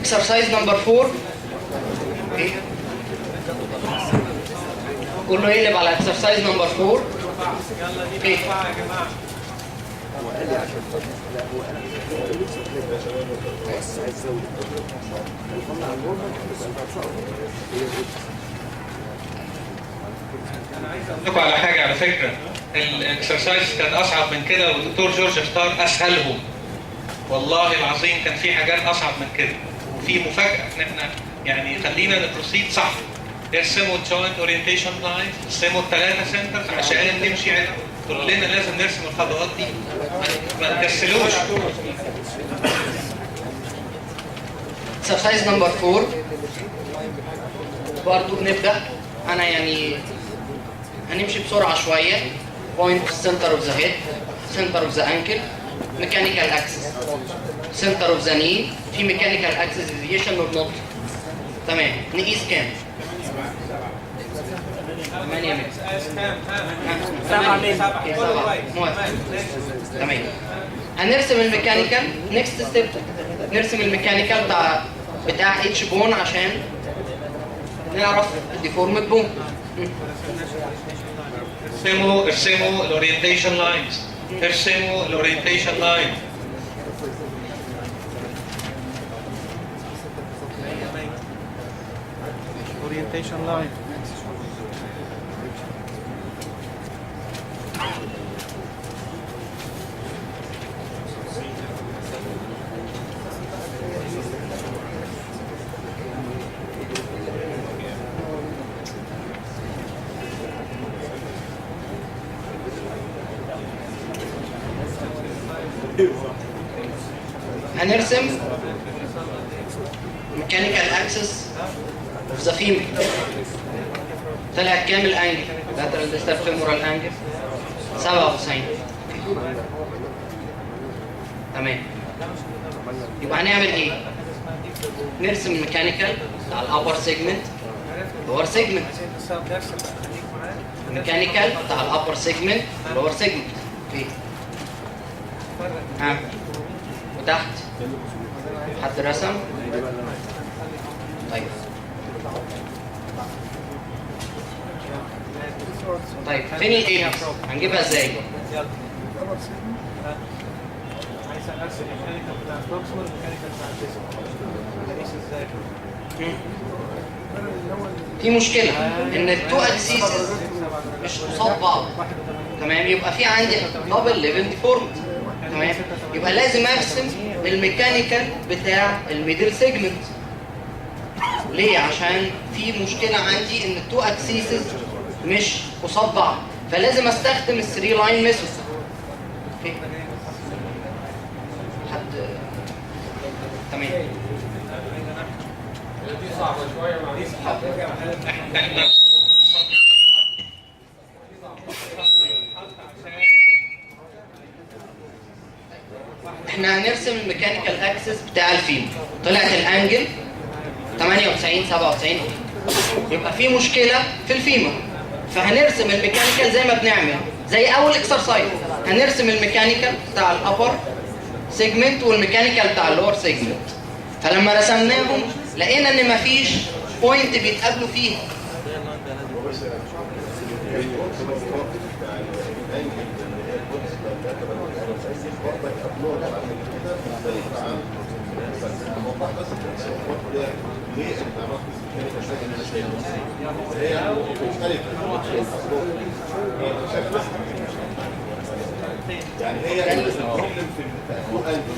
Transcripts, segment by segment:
exercise number 4. كله يقلب على exercise number 4. اوكي لكم على حاجة على فكرة، الاكسرسايز كان أصعب من كده والدكتور جورج اختار أسهلهم. والله العظيم كان في حاجات أصعب من كده، وفي مفاجأة إن احنا يعني خلينا نبروسيد صح. ارسموا الجوينت اورينتيشن لاين، ارسموا الثلاثة سنترز عشان نمشي على كلنا لازم نرسم الخطوات دي، ما تكسلوش. exercise number 4 برضو بنبدأ. أنا يعني هنمشي بسرعة شوية. point center of the head, center of the ankle, mechanical axis, center of the knee. في mechanical axis deviation or not. تمام. نقيس كام؟ 8 متر. 7 موافق. تمام. هنرسم الميكانيكال. next step نرسم الميكانيكال بتاع اتش بون عشان نعرف الديفورمد بون. ارسموا الاورينتيشن لاينز، ارسموا الاورينتيشن لاين. orientation line. هنرسم mechanical axis of the femur. طلع كام الانجل؟ lateral distal femoral angle 97. تمام. يبقى هنعمل ايه؟ نرسم الميكانيكال بتاع الابر سيجمنت لور سيجمنت. الميكانيكال بتاع الابر سيجمنت لور سيجمنت. فين؟ ها وتحت حد رسم؟ طيب فين الايه؟ هنجيبها ازاي؟ في مشكلة ان التو اكسيسز مش قصاد بعض. تمام. يبقى في عندي دبل ليفل ديفورميتي. تمام. يبقى لازم ارسم الميكانيكال بتاع الميدل سيجمنت. ليه؟ عشان في مشكلة عندي ان التو اكسيسز مش قصاد بعض، فلازم استخدم الثري لاين ميثود. حد تمام. دي صعبة شوية معلش. احنا هنرسم الميكانيكال اكسس بتاع الفيمر. طلعت الانجل 98 97. يبقى في مشكلة في الفيمر، فهنرسم الميكانيكال زي ما بنعمل زي اول اكسرسايز. هنرسم الميكانيكال بتاع الابر سيجمنت والميكانيكال بتاع اللور سيجمنت. فلما رسمناهم لقينا ان مفيش بوينت بيتقابلوا فيها. يعني هي البروبلم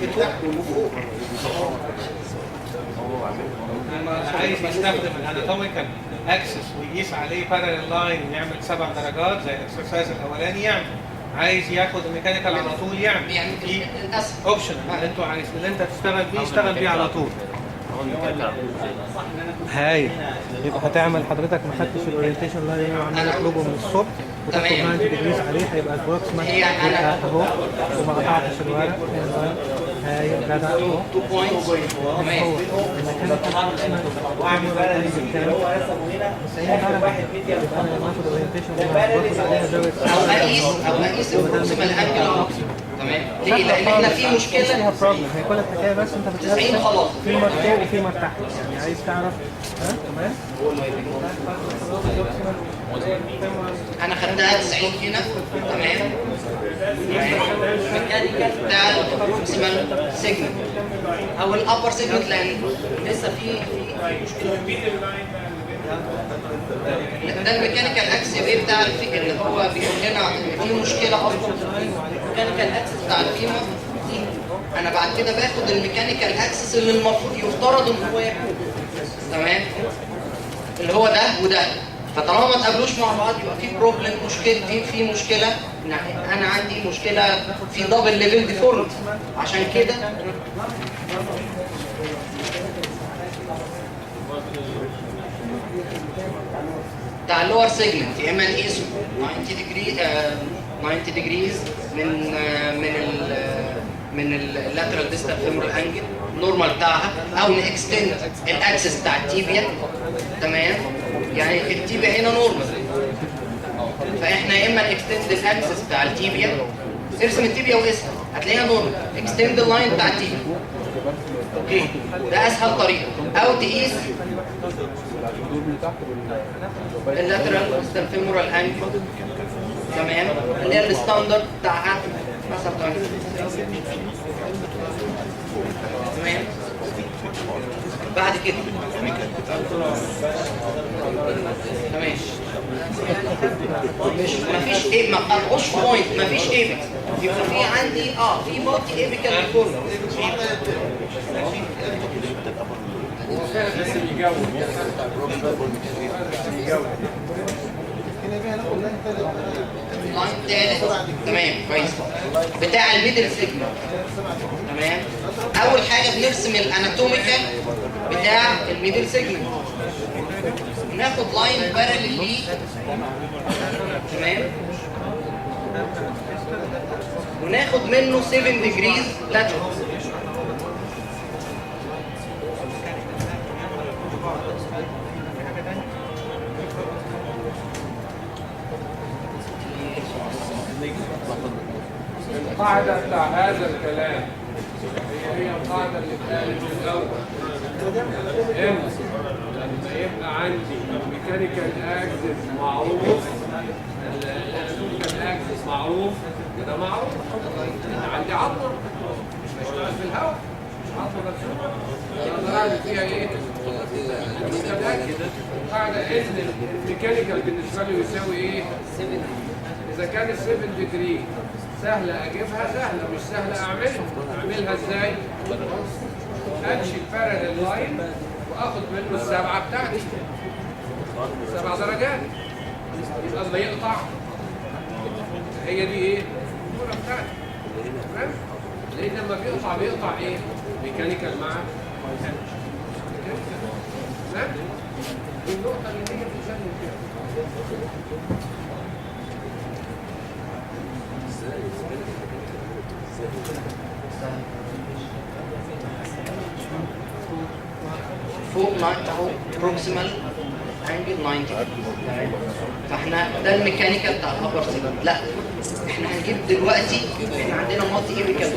في تحت وفوق. عايز يستخدم الاناتوميكال اكسس ويقيس عليه باراليل لاين ويعمل 7 درجات زي الاكسرسايز الاولاني يعمل. عايز ياخد الميكانيكال على طول يعمل. يعني في اوبشن انتوا عايز اللي انت تشتغل بيه اشتغل بيه على طول. هاي يبقى هتعمل حضرتك ما خدتش الاورينتيشن لاين وعمال اطلبه من الصبح وتاخد 90 ديجريز عليه، هيبقى البروكسيمال اهو وما قطعتش الورق. ايوه جدع 2 بوينتس تمام. واعمل بلد اللي هو رسمه هنا اخر واحد ميديا او اقيس البروكسيمال انجل اهو تمام. ليه؟ لان احنا في مشكله فيها بروبلم، هي كل الحكايه بس انت 90 خلاص. في مرتين وفي مرتاح، يعني عايز تعرف ها تمام. انا خدتها 90 هنا تمام. الميكانيكال بتاع البروكسيمال سيجمنت او الابر سيجمنت، لان لسه في مشكله. ده الميكانيكال اكس ايه بتاع اللي هو بيقول لنا في مشكله اصلا في الميكانيكال اكسس بتاع الفيمر دي. انا بعد كده باخد الميكانيكال اكسس اللي المفروض يفترض ان هو يكون تمام، اللي هو ده وده. فطالما ما تقابلوش مع بعض يبقى في بروبلم، مشكلتي في مشكله. انا عندي مشكله في دبل ليفل ديفورميتي. عشان كده بتاع اللور سيجمنت يا اما نقيسه 90 ديجريز من اللاترال ديستال فيمورال انجل نورمال بتاعها، او نكستند الاكسس بتاع التيبيا تمام. يعني التيبيا هنا نورمال، فاحنا يا اما نكستند الاكسس بتاع التيبيا، ارسم التيبيا وقيسها هتلاقيها نورمال، اكستند اللاين بتاع التيبيا اوكي، ده اسهل طريقه. او تقيس اللاترال ديستال فيمورال انجل تمام، اللي هي الستاندرد بتاعها مثلا تمام. بعد كده تمام مش مفيش ايه، ما تقطعوش بوينت، مفيش ايه يبقى في عندي في مالتي ايبيكال فورم. تمام كويس. بتاع الميدل سيجمنت تمام. اول حاجه بنرسم الاناتوميكال بتاع الميدل سيجمنت، ناخد لاين باراليل ليه تمام، وناخد منه 7 ديجريز لاترال. القاعدة بتاع هذا الكلام هي القاعدة اللي اتقالت في الأول، إن لما يبقى عندي ميكانيكال اكسس معروف، الاناتوميكال اكسس معروف، كده معروف. عندي عظمة مش بشتغل في الهواء، مش عظمة مرسومة، أقدر أعمل فيها إيه؟ متأكد. القاعدة إن الميكانيكال بالنسبة لي يساوي إيه؟ إذا كان 7 ديجري سهلة أجيبها، سهلة مش سهلة أعملها إزاي؟ أمشي الباراليل لاين وآخد منه السبعة بتاعتي، 7 درجات، يبقى لما يقطع هي دي إيه؟ الكورة بتاعتي، تمام؟ لأن لما بيقطع إيه؟ ميكانيكال مع ميكانيكال، تمام؟ دي النقطة اللي هي بتسلم فيها. فوق اهو بروكسيمال انجل 90 فاحنا ده الميكانيكال بتاع الابر سيجمنت. لا احنا هنجيب دلوقتي، احنا عندنا مالتي ايبيكال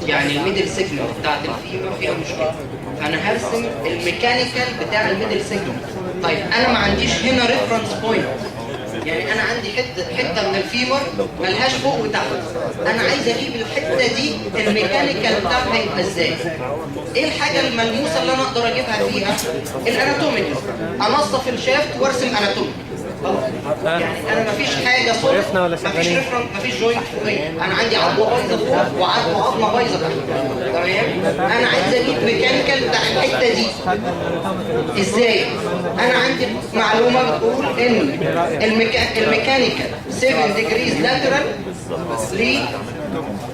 يعني الميدل سيجمنت بتاعت الفيمر فيها مشكله، فانا هرسم الميكانيكال بتاع الميدل سيجمنت. طيب انا ما عنديش هنا ريفرنس بوينت، يعني انا عندي حته من الفيمر ملهاش فوق وتحت، انا عايز اجيب الحته دي الميكانيكال بتاعها يبقى ازاي. ايه الحاجه الملموسه اللي انا اقدر اجيبها فيها؟ الاناتوميكال، انصف الشافت وارسم اناتوميكال. يعني انا مفيش حاجه صدفه، مفيش ريفرنس، مفيش جوينت فوقيه، انا عندي عظمه بايظه فوق وعظمه بايظه تحت تمام. انا عايز اجيب ميكانيكال بتاع الحته دي ازاي؟ انا عندي معلومه بتقول ان الميكانيكال 7 ديجريز لاترال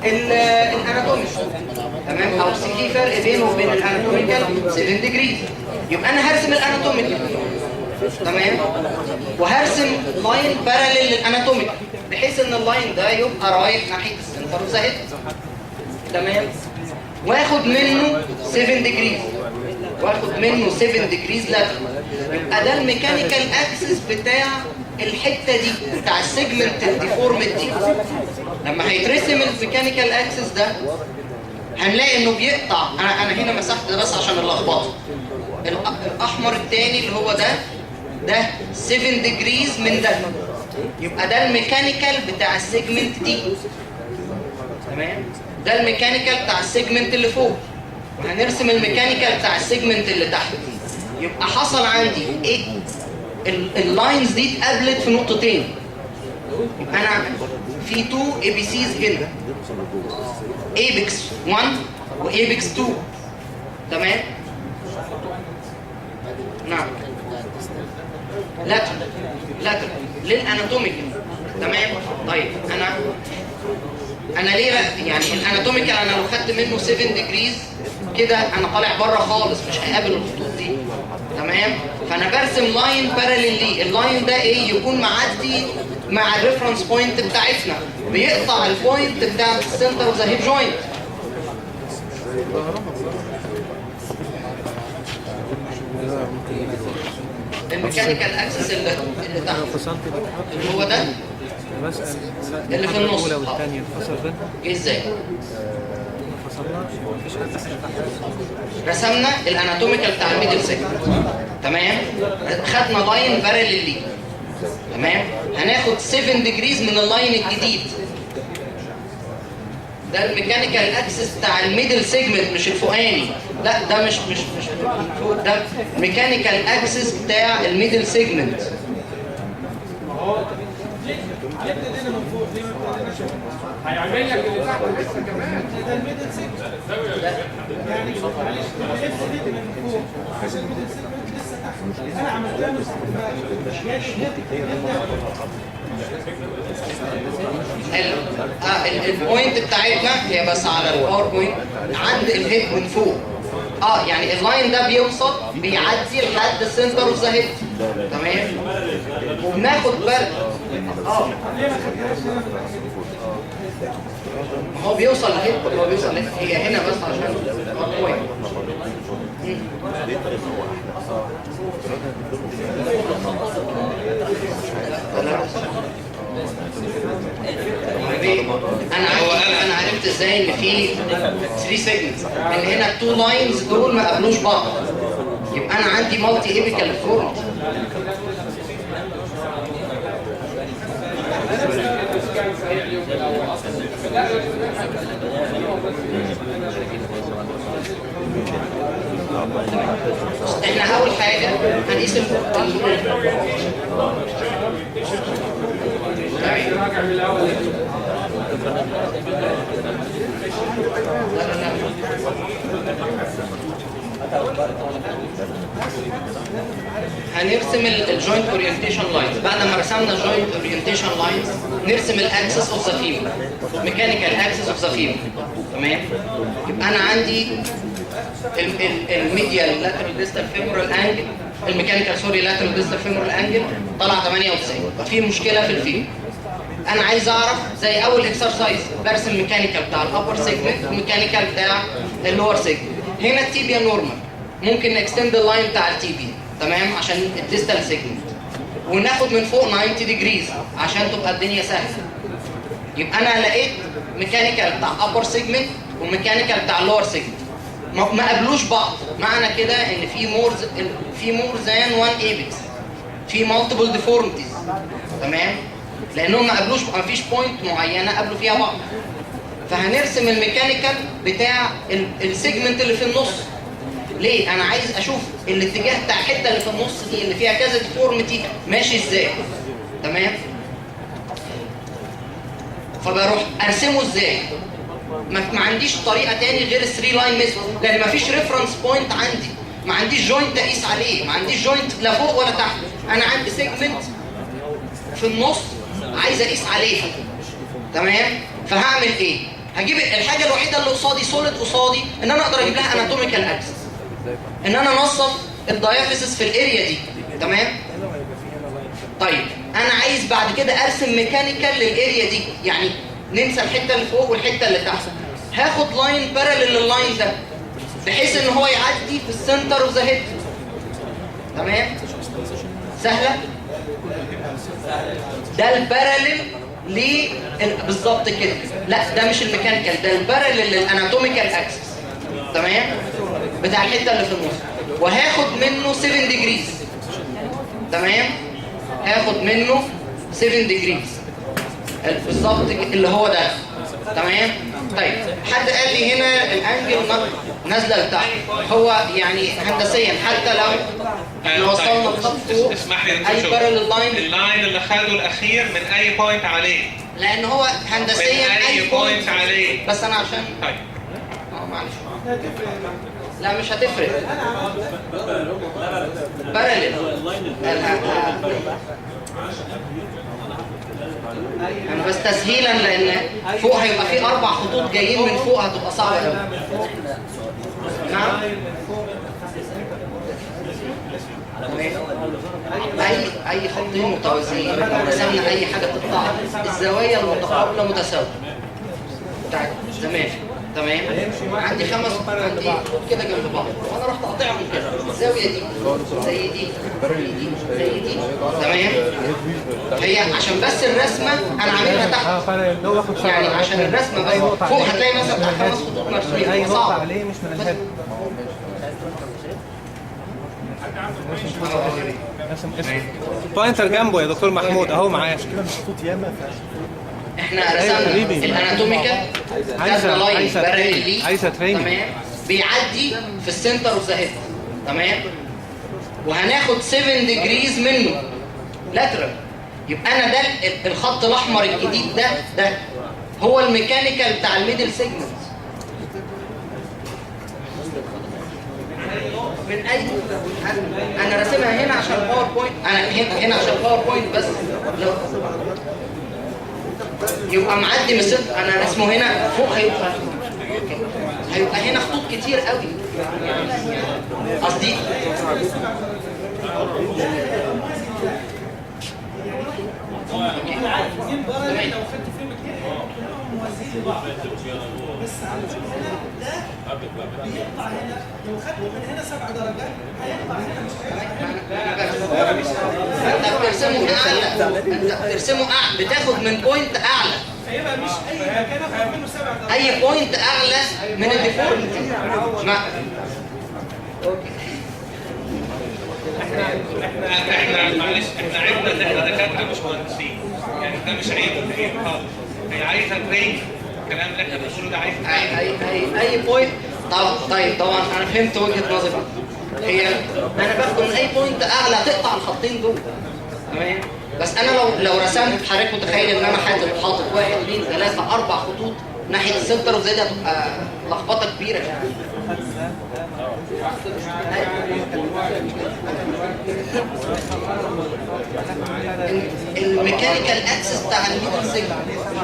للاناتوميكال تمام، او في فرق بينه وبين الاناتوميكال 7 ديجريز. يبقى انا هرسم الاناتوميكال تمام، وهرسم لاين باراليل للاناتوميكال بحيث ان اللاين ده يبقى رايح ناحيه السنتر اوف ذا هيد تمام. واخد منه 7 ديجريز، واخد منه 7 ديجريز لاترال، يبقى ده الميكانيكال اكسس بتاع الحته دي، بتاع السيجمنت الديفورمد دي. لما هيترسم الميكانيكال اكسس ده هنلاقي انه بيقطع. انا هنا مسحت ده بس عشان اللخبطه. الاحمر الثاني اللي هو ده 7 ديجريز من ده، يبقى ده الميكانيكال بتاع السيجمنت دي. تمام، ده الميكانيكال بتاع السيجمنت اللي فوق، وهنرسم الميكانيكال بتاع السيجمنت اللي تحت. يبقى حصل عندي ايه؟ اللاينز دي اتقابلت في نقطتين. يبقى انا في 2 اي بي سيز هنا، ايبكس 1 وايبكس 2. تمام؟ نعم، لاترال للاناتوميكال. تمام؟ طيب انا ليه بقى يعني الاناتوميكال انا لو خدت منه 7 ديجريز كده انا طالع بره خالص، مش هيقابل الخطوط دي. تمام؟ فانا برسم لاين باراليل ليه. اللاين ده ايه؟ يكون معدي مع الريفرنس بوينت بتاعتنا، بيقطع البوينت بتاع السنتر اوف ذا هيب جوينت. الميكانيكال اكسس اللي تحت اللي هو ده اللي في النص الاولى والثانيه انفصل بينهم. ايه ازاي؟ ما فصلناش، مفيش حاجه تحت. رسمنا الاناتوميكال بتاع الميدل سيجمنت. تمام؟ خدنا لاين باراليل ليه. تمام؟ هناخد 7 ديجريز من اللاين الجديد. ده الميكانيكال اكسس بتاع الميدل سيجمنت مش الفوقاني. لا ده مش فوق، ده ميكانيكال اكسس بتاع الميدل سيجمنت. هيعمل لك اللي تحت لسه كمان. ده الميدل سيجمنت يعني معلش اللف دي من فوق عشان الميدل سيجمنت لسه تحت. انا عملتها من البوينت بتاعتنا هي بس على الباوربوينت عند الهيد من فوق. يعني اللاين ده بيعدي لحد السنتر اوف ذا هيد. تمام؟ وبناخد بالك هو بيوصل لهيد، هي هنا بس عشان الباوربوينت. انا عرفت ازاي ان في 3 سيجمنتس، ان هنا التو لاينز دول ما قابلوش بعض، يبقى انا عندي مالتي ايبيكال فورم. احنا اول حاجه هنقيس هنرسم الجوينت اورينتيشن لاينز. بعد ما رسمنا الجوينت اورينتيشن لاينز نرسم الاكسس اوف ذا فيمر، ميكانيكال اكسس اوف ذا فيمر. تمام؟ يبقى انا عندي الميديال لاترال ديستال فيمورال انجل، الميكانيكال سوري لاترال ديستال فيمورال انجل طلع 98. ففي مشكله في الفيمر. انا عايز اعرف زي اول اكسرسايز برسم ميكانيكال بتاع الابر سيجمنت وميكانيكال بتاع اللور سيجمنت. هنا التيبيا نورمال، ممكن نكستند اللاين بتاع التيبيا. تمام؟ عشان الديستال سيجمنت، وناخد من فوق 90 ديجريز عشان تبقى الدنيا سهله. يبقى انا لقيت ميكانيكال بتاع ابر سيجمنت وميكانيكال بتاع اللور سيجمنت ما قابلوش بعض. معنى كده ان في مور ذان 1 ايبكس، في مالتيبل ديفورميتيز. تمام؟ لانهم ما قابلوش، ما فيش بوينت معينه قابلوا فيها بعض. فهنرسم الميكانيكال بتاع السيجمنت اللي في النص. ليه؟ انا عايز اشوف الاتجاه بتاع الحته اللي في النص دي اللي فيها كذا ديفورميتي ماشي ازاي. تمام؟ فبروح ارسمه ازاي؟ ما عنديش طريقه تاني غير الثري لاين ميثود، لان ما فيش ريفرنس بوينت عندي، ما عنديش جوينت اقيس عليه، ما عنديش جوينت لا فوق ولا تحت. انا عندي سيجمنت في النص عايز اقيس عليها. تمام؟ فهعمل ايه؟ هجيب الحاجه الوحيده اللي قصادي سوليد قصادي ان انا اقدر اجيب لها اناتوميكال اكسس، ان انا انصف الدايافيسس في الاريا دي. تمام؟ طيب انا عايز بعد كده ارسم ميكانيكال للاريا دي، يعني ننسى الحته اللي فوق والحته اللي تحت. هاخد لاين باراليل لللاين ده بحيث ان هو يعدي في السنتر اوف ذا هيد. تمام؟ سهله؟ ده الباراليل بالظبط كده. لا ده مش الميكانيكال، ده الباراليل للاناتوميكال اكسس. تمام؟ بتاع الحته اللي في النص، وهاخد منه 7 ديجريز. تمام؟ هاخد منه 7 ديجريز بالظبط اللي هو ده. تمام؟ طيب حد قال لي هنا الانجل نازله لتحت، هو يعني هندسيا حتى لو وصلنا لخط فوق اسمح لي اي باراليل لاين، اللاين اللي خده الاخير من اي بوينت عليه، لان هو من هندسيا اي بوينت عليه. بس انا عشان طيب معلش لا مش هتفرق. باراليل انا بس تسهيلا، لان فوق هيبقى في 4 خطوط جايين من فوق، هتبقى صعبه قوي. نعم. اي خطين متوازيين لو رسمنا اي حاجه تقطع الزوايا المتقابله متساويه بتاعت زمان. تمام؟ عندي 5 عندي كده جنب بعض، وانا رحت قاطعهم كده، الزاويه دي زي دي زي دي. تمام؟ هي عشان بس الرسمه انا عاملها تحت، يعني عشان الرسمه بس. فوق هتلاقي مثلا بتاع 5 خطوط مرسومين، اي نقطه صعب عليه مش من الهيد. بوينتر جنبه يا دكتور محمود اهو معايا. احنا رسمنا الاناتوميكال كذا لاين باراليل ليه. تمام؟ بيعدي في السنتر اوف ذا هيد. تمام؟ وهناخد 7 ديجريز منه لاترال. يبقى انا ده الخط الاحمر الجديد ده هو الميكانيكال بتاع الميدل سيجمنت. من اي انا راسمها هنا عشان باوربوينت، انا هنا عشان باوربوينت بس. لو يبقى معدي من السنتر، انا رسمه هنا فوق، هيبقى هنا خطوط كتير قوي. قصدي عايزين بره لو خدت فيلم كده موازيين بعض، بس على هنا ده بيقطع هنا، لو خدت من هنا 7 درجات هيقطع هنا، مش انت بترسمه اعلى، انت بترسمه اعلى، بتاخد من بوينت اعلى، هيبقى مش اي مكان اخد منه 7 درجات، اي بوينت اعلى من الديفولت. احنا معلش احنا عيبنا ان احنا دكاتره مش مهندسين، يعني ده مش عيب خالص. هي عايزه ترين، الكلام اللي احنا بنقوله ده عايز ترين. اي بوينت. طيب طبعا انا فهمت وجهه نظرك. هي انا باخد من اي بوينت اعلى تقطع الخطين دول. تمام؟ بس انا لو رسمت، حضرتك متخيل ان انا حاطط 1 2 3 4 خطوط ناحيه السنتر وزي ده، هتبقى لخبطه كبيره يعني. الميكانيكال اكسس بتاع الميدل سيجمنت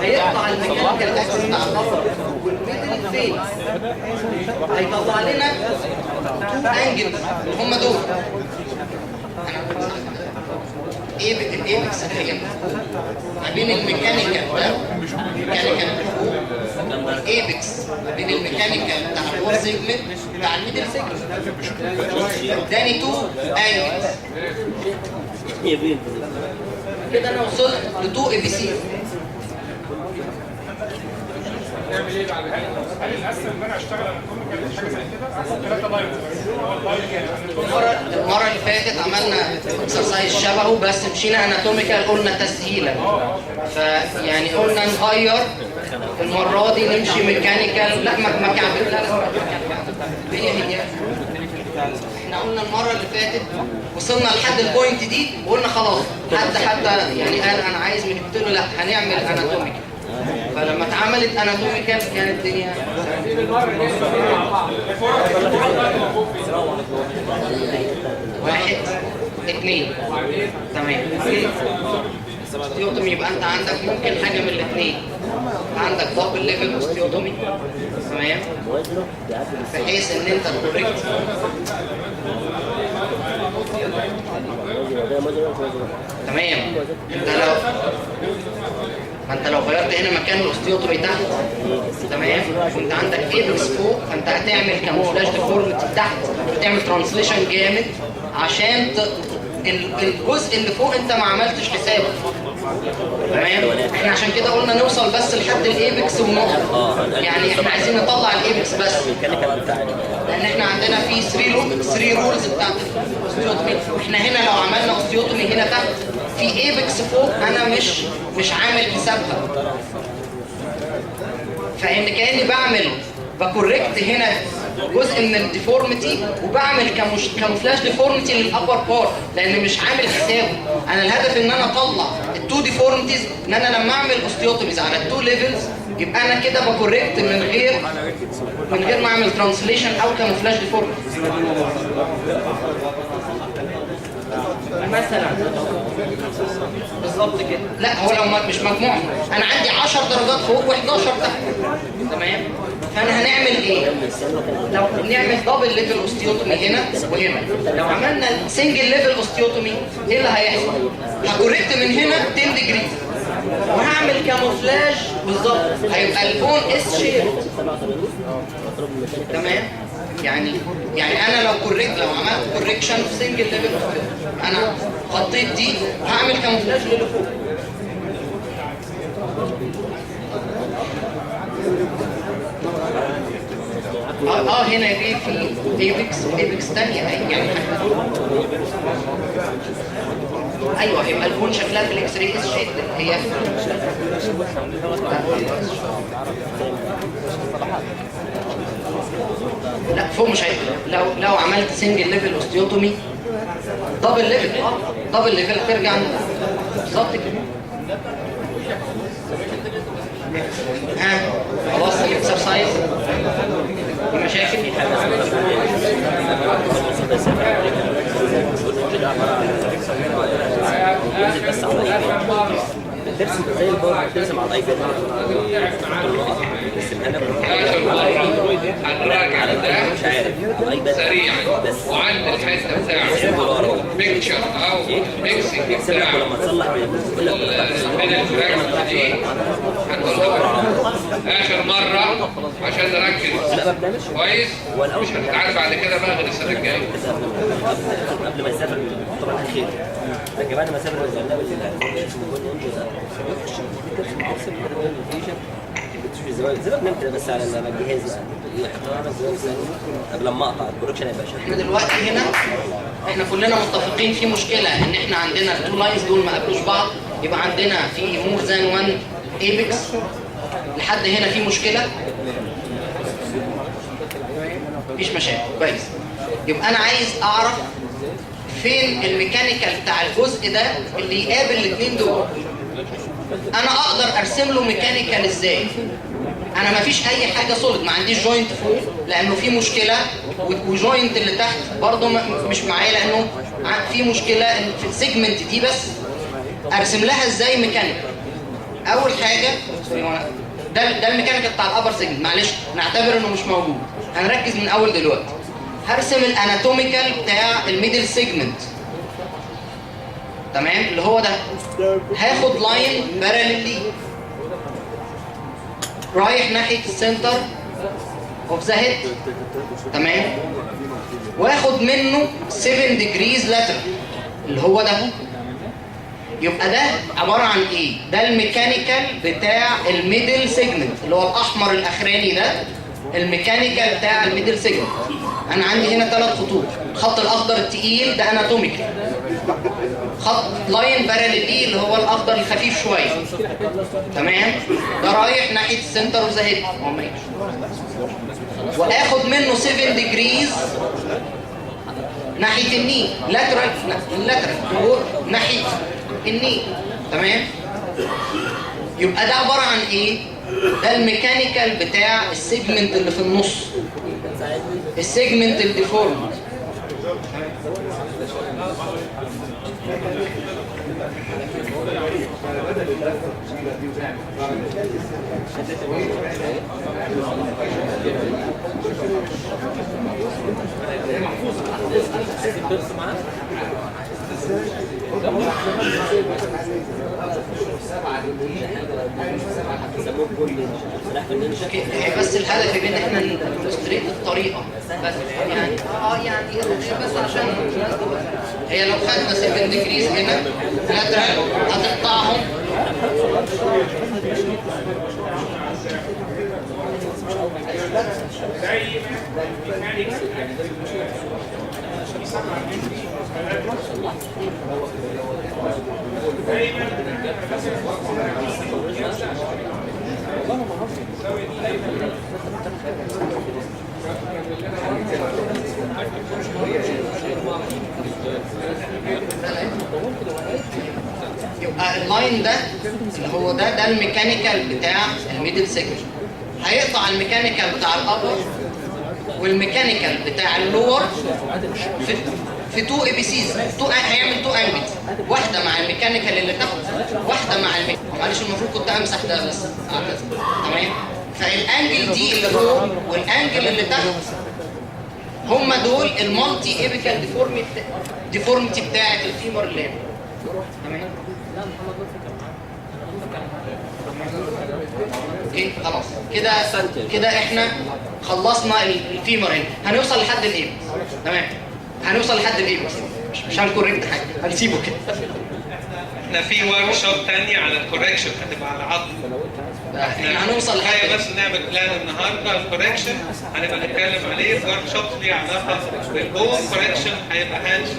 هيقطع الميكانيكال اكسس بتاع الابر والميدل فين، هيطلع لنا 2 انجلز هم دول. الايبكس ما بين الميكانيكال ده، الميكانيكال الايبكس ما بين الميكانيكال بتاع الفور سيجمنت بتاع الميدل سيجمنت، اداني 2 انجلز كده. انا وصلت ل 2 اي بي سي. نعمل ايه بعد كده؟ هل الاسهل ان انا اشتغل اناتوميكال حاجه زي كده؟ اخد 3 لاينز المره اللي فاتت عملنا اكسرسايز شبهه بس مشينا اناتوميكال، قلنا تسهيلا، فيعني قلنا نغير المره دي نمشي ميكانيكال. لا ما كعبت، لا هي احنا قلنا المره اللي فاتت وصلنا لحد البوينت دي وقلنا خلاص، حتى يعني قال انا عايز من، قلت له لا هنعمل اناتوميكال. فلما اتعملت اناتوميكال كانت الدنيا 1 2 تمام. اوستيوتومي يبقى انت عندك ممكن حاجه من الاثنين، عندك دبل ليفل اوستيوتومي. تمام؟ بحيث ان انت تكوريكت تمام. انت لو ما انت لو غيرت هنا مكان الاوستيوتومي تحت، تمام، وانت عندك ايبكس فوق، فانت هتعمل كاموفلاج ديفورميتي تحت، هتعمل ترانسليشن جامد عشان الجزء اللي فوق انت ما عملتش حسابه. تمام، احنا عشان كده قلنا نوصل بس لحد الايبكس ونقف. يعني احنا عايزين نطلع الايبكس بس، لان احنا عندنا في 3 رولز بتاعت الاوستيوتومي. احنا هنا لو عملنا اوستيوتومي هنا تحت في ايبكس فوق انا مش عامل حسابها، فان كاني بكوركت هنا جزء من الديفورميتي وبعمل كاموفلاج ديفورميتي للابر بارت، لان مش عامل حسابه. انا الهدف ان انا اطلع التو ديفورميتيز، ان انا لما اعمل اوستيوتوميز على التو ليفلز يبقى انا كده بكوركت من غير ما اعمل ترانسليشن او كاموفلاج ديفورميتي. مثلا بالظبط كده. لا هو لو مش مجموع، انا عندي 10 درجات فوق و11 تحت، تمام، فانا هنعمل ايه؟ لو نعمل دبل ليفل اوستيوتومي هنا وهنا، لو عملنا سنجل ليفل اوستيوتومي ايه اللي هيحصل؟ هكوركت من هنا 10 ديجري وهعمل كاموفلاج بالظبط، هيبقى البون اس شيب. تمام، يعني انا لو عملت كوركشن في سنجل ليفل انا خطيت دي، هعمل كاموفلاج للي فوق. هنا في ايبكس ثانيه يعني ايوه، يبقى البون شكلها في الاكس راي اس شيب هي لا فوق مش هيبقى. لو عملت سنجل ليفل اوستيوتومي دبل ليفل ترجع بالظبط كده. خلاص الاكسرسايز المشاكل ترسم زي البورد، ترسم على الايباد ترسمها لك هنراجع ده مش عارف الايباد سريعا وعند الحته بتاعه بيكتشر او ميكسنج بتاع ولما تصلح بيقول لك من الفراغ دي هنقولها اخر مره عشان نركز كويس، مش هنتعرف بعد كده بقى غير السنه الجايه قبل ما يسافر طبعا خير، لكن بعد ما يسافر البرنامج زي ما كده بس على الجهاز قبل ما اقطع البرودكشن هيبقى شغال. احنا دلوقتي هنا احنا كلنا متفقين في مشكله ان احنا عندنا التو لاينز دول ما قابلوش بعض، يبقى عندنا في مور ذان 1 ايبكس. لحد هنا في مشكله؟ مفيش مشاكل، كويس. يبقى انا عايز اعرف فين الميكانيكال بتاع الجزء ده اللي يقابل الاثنين دول. انا اقدر ارسم له ميكانيكال ازاي؟ انا ما فيش اي حاجه سوليد، ما عنديش جوينت فوق لانه في مشكله، وجوينت اللي تحت برضه مش معايا لانه في مشكله في السيجمنت دي. بس ارسم لها ازاي ميكانيكال؟ اول حاجه ده الميكانيكال بتاع الابر سيجمنت، معلش نعتبر انه مش موجود، هنركز من اول دلوقتي. هرسم الاناتوميكال بتاع الميدل سيجمنت، تمام، اللي هو ده. هاخد لاين باراليلي رايح ناحيه السنتر اوف ذا هيد، تمام، واخد منه 7 ديجريز لاترال اللي هو ده. يبقى ده عباره عن ايه؟ ده الميكانيكال بتاع الميدل سيجمنت اللي هو الاحمر الاخراني ده، الميكانيكال بتاع الميدل سيجمنت. انا عندي هنا 3 خطوط، الخط الاخضر الثقيل ده اناتوميكال، خط لاين باراليلي اللي هو الاخضر الخفيف شويه، تمام، ده رايح ناحيه السنتر اوف ذا هيد، واخد منه 7 ديجريز ناحيه الني، لاترال ناحيه الني، تمام. يبقى ده عباره عن ايه؟ ده الميكانيكال بتاع السيجمنت اللي في النص، السيجمنت الديفورم. هي بس الهدف ان احنا نستريت الطريقه بس يعني يعني بس عشان هي لو خدنا 7 ديجريز هنا هتقطعهم. يبقى اللاين ده اللي هو ده الميكانيكال بتاع الميدل سيجمنت، هيقطع الميكانيكال بتاع الابر والميكانيكال بتاع اللور في 2 اي بي سيز، هيعمل 2 انجلز، واحده مع الميكانيكال اللي تحت واحده مع معلش المفروض كنت امسح ده بس تمام. فالانجل دي اللي فوق والانجل اللي تحت هم دول المالتي ايبيكال ديفورميتي بتاعه الفيمور الليب. تمام اوكي خلاص كده احنا خلصنا الفيمور هنا. هنوصل لحد الايبس. تمام هنوصل لحد الايبس، مش هنكوركت حاجه، هنسيبه كده. احنا في ورك شوب تاني على الكوركشن هتبقى على العظم. احنا هنوصل لحد بس نعمل بلان النهارده الكوركشن هنبقى نتكلم عليه. ورك شوب ليه علاقه بالبون كوركشن، هيبقى هاندز